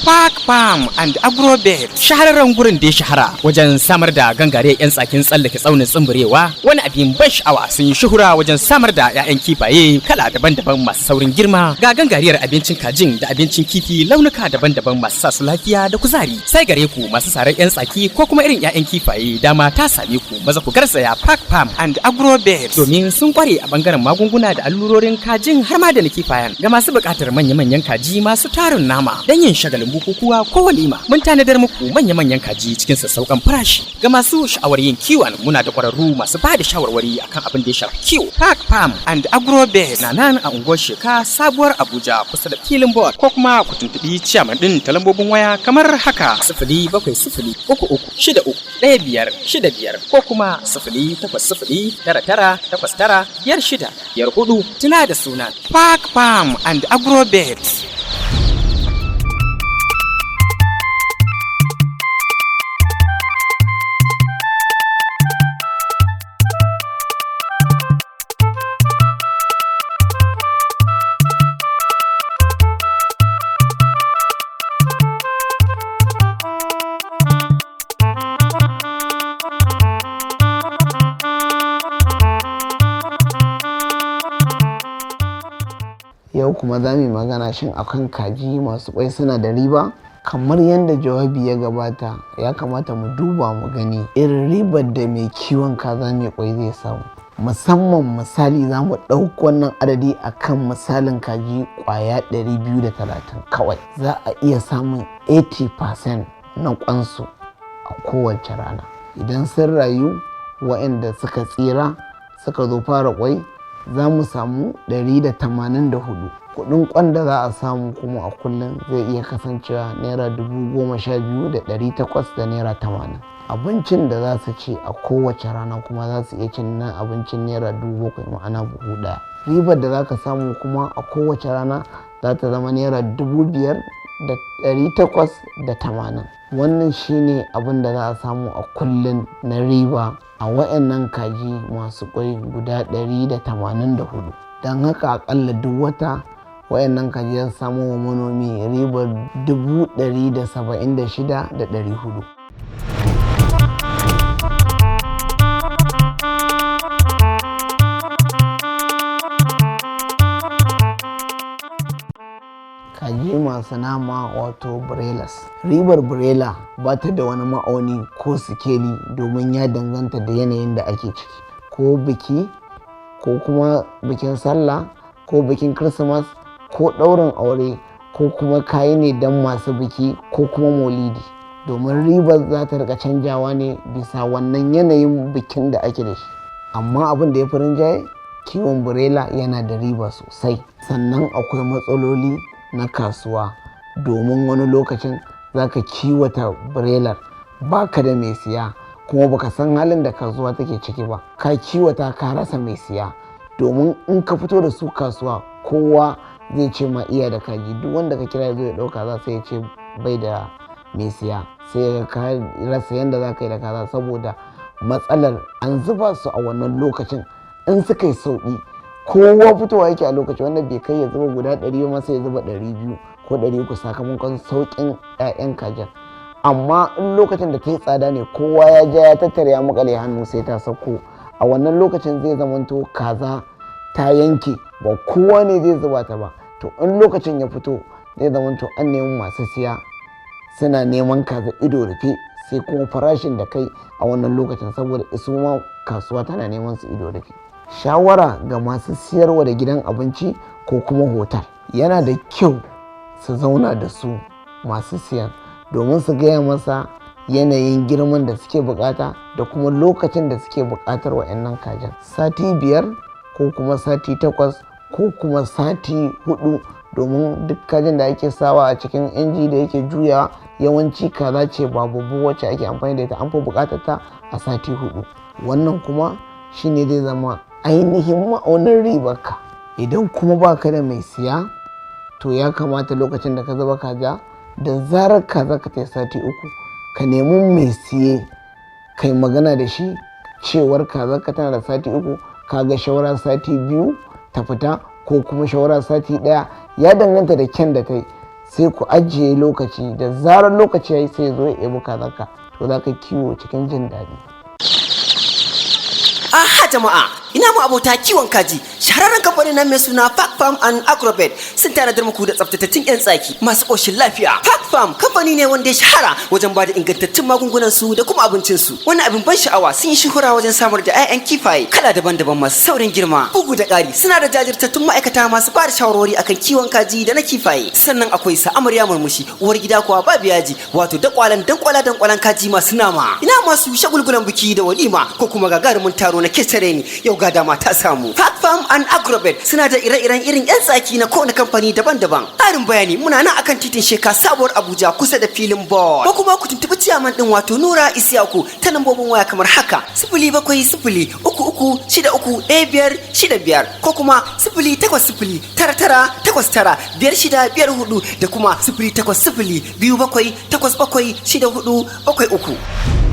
Park Farm and Agrobet shahararren gurin da ya shahara wajen samar da gangare 'yan tsakin tsallake tsaunin tsimbirewa, wani abin ban sha'awa sun yi shuhura wajen samar da 'ya'yan kifaye kala daban-daban masu saurin girma, ga gangariyar abincin kajin da abincin kifi launuka daban-daban masu sa su lafiya da kuzari. Sai gare ku masu sarar 'yan tsaki ko kuma irin 'ya'yan kifaye, dama ta same ku, maza ku garzaya Park Farm and Agrobet domin sun kware a bangaren magunguna da allurorin kajin har ma da na kifayen. Ga masu buƙatar manya-manyan kaji masu tarin nama don yin shagalin bukukuwa ko walima, mun tanadar muku manya-manyan kaji cikin sassauƙan farashi. Ga masu sha'awar yin kiwon, muna da ƙwararru masu ba da shawarwari akan abin da ya shafi kiwo. Park Farm and Agrobet na nan a unguwar Sheka, sabuwar Abuja, kusa da filin board, ko kuma ku tuntuɓi ciyaman ɗin ta lambobin waya kamar haka: 07033151565 ko kuma 08099895654. Tuna da suna Park Farm and Agrobet. Yau kuma za mu yi magana shin akan kaji masu kwai suna da riba? Kamar yadda jawabi ya gabata, ya kamata mu duba mu gani irin ribar da mai kiwon kaza mai kwai zai samu. Musamman misali za mu ɗauki wannan adadi akan misalin kaji ƙwaya 230 kawai. Za a iya samun 80% na kwansu a kowace rana. Idan sun rayu, waɗanda suka tsira suka zo fara kwai, za mu samu 184. Kudin kwan da za a samu kuma a kullum zai iya kasancewa naira 12,800 da naira 80. Abincin da za su ci a kowace rana kuma za su iya cin nan abincin naira 7,000, ma'ana buhu ɗaya. Ribar da za ka samu kuma a kowace rana za ta zama naira 5,880. Wannan shine abin da za a samu a kullum na riba a wayannan kaji masu kwai guda 184. Don haka akalla duk wata wayannan kaji za su samu wa manomi ribar 176,400. Kaji masu nama wato broilers. Ribar broiler ba ta da wani ma'auni ko sikeli domin ya danganta da yanayin da ake ciki, ko biki, ko kuma bikin sallah, ko bikin Christmas, ko ɗaurin aure, ko kuma kayi ne don masu biki ko kuma maulidi. Domin ribar za ta rika canjawa ne bisa wannan yanayin bikin da ake da shi. Amma abin da ya fi rinjaye, kiwon broiler yana da riba sosai. Sannan akwai matsaloli na kasuwa, domin wani lokacin za ka kiwata broiler baka da mai siya, kuma baka san halin da kasuwa take ciki ba. Ka kiwata ka rasa mai siya, domin in ka fito da su kasuwa kowa zai ce ma iya da kaji. Duk wanda ka kira zai dauka za sai ya ce bai da mai siya, sai ka rasa yadda za ka yi da kaza, saboda matsalar an zuba su a wannan lokacin. In suka yi sauki, kowa fitowa yake a lokaci, wanda bai kai ya zuba guda 100 ba sai ya zuba 200 ko 300 sakamakon sauƙin 'ya'yan kajin. Amma in lokacin da ta yi tsada ne, kowa ya ja ya tattara ya makale hannu sai ta sauko, a wannan lokacin zai zamanto kaza ta yanke, ba kowa ne zai zuba ta ba. To in lokacin ya fito zai zamanto an nemi masu siya suna neman kaza ido rufe, sai kuma farashin da kai a wannan lokacin, saboda isu ma kasuwa tana neman su ido rufe. Shawara ga masu siyarwa da gidan abinci ko kuma hotel, yana da kyau su zauna da su masu siyan domin su gaya masa yanayin girman da suke bukata da kuma lokacin da suke bukatar wa'annan kajin. Sati 5 ko kuma sati 8 ko kuma sati 4, domin duk kajin da ake sawa a cikin inji da yake juyawa yawanci kaza ce ba babu wacce ake amfani da ita, an fi bukatar ta a sati 4. Wannan kuma shine zai zama ainihin ma'aunin ribarka. Idan kuma baka da mai siya, to ya kamata lokacin da ka zuba kaja, da zarar kaza ka tai sati 3, ka nemi mai siye kai magana da shi cewar kaza ka tana da sati 3, kaga shawara sati 2 ta fita ko kuma shawara sati 1, ya danganta da kyan da kai. sai ku ajiye lokaci, da zarar lokaci ya yi sai zo ya ebi kazarka, to za ka kiwo cikin jin daɗi. Aha jama'a, ina mu abota kiwon kaji. Shahararren kamfanin nan mai suna Park Farm and Agrobet sun tanadar muku da tsaftatattun 'yan tsaki masu ƙoshin lafiya. Park Farm kamfani ne wanda ya shahara wajen bada ingantattun magungunan su da kuma abincin su. Wani abin ban sha'awa, sun yi shuhura wajen samar da 'ya'yan kifaye kala daban-daban masu saurin girma. Bugu da ƙari, suna da jajirtattun ma'aikata masu bada shawarwari akan kiwon kaji da na kifaye. Sannan akwai sa amarya murmushi, uwar gida kuwa babu yaji, wato dankwalan kaji masu nama. Ina masu shagulgulan biki da walima ko kuma gagarumin taro na kecere ni, yau ga dama ta samu. Park Farm and Agrobet suna da ire-iren irin 'yan tsaki na kowane kamfani daban-daban. Ƙarin bayani, muna nan akan titin Sheka Sabuwar Abuja kusa da filin ball. Ko kuma ku tuntuɓi ciyaman ɗin wato Nura Isiyaku ta lambobin waya kamar haka: 0700-3363-1565 ko kuma 0800-9989-5654 da kuma 0800-2787-6473.